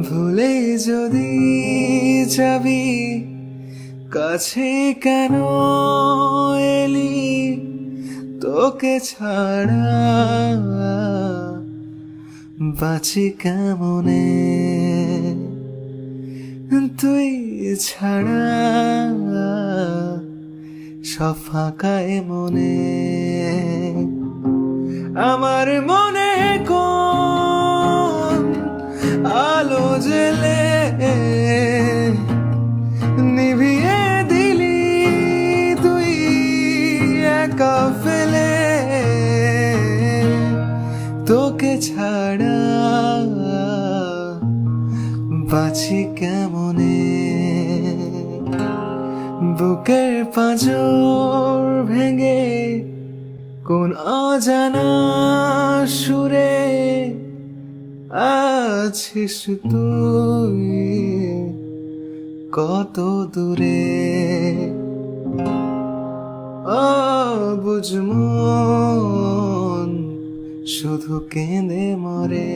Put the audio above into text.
ভুলে যদি যাবি কাছে কেন এলি তোকে ছাড়া বাঁচি কেমনে তুই ছাড়া সব ফাঁকায় মনে আমার মনে কোন আলো জেলে নিভিয়ে দিলি তুই একা ফেলে তোকে ছাড়া বাঁচি কেমনে বুকের পাঁজর ভেঙে কোন অজানা সুরে আছিস তুই কত দূরে অবুঝ মন শুধু কেঁদে মরে।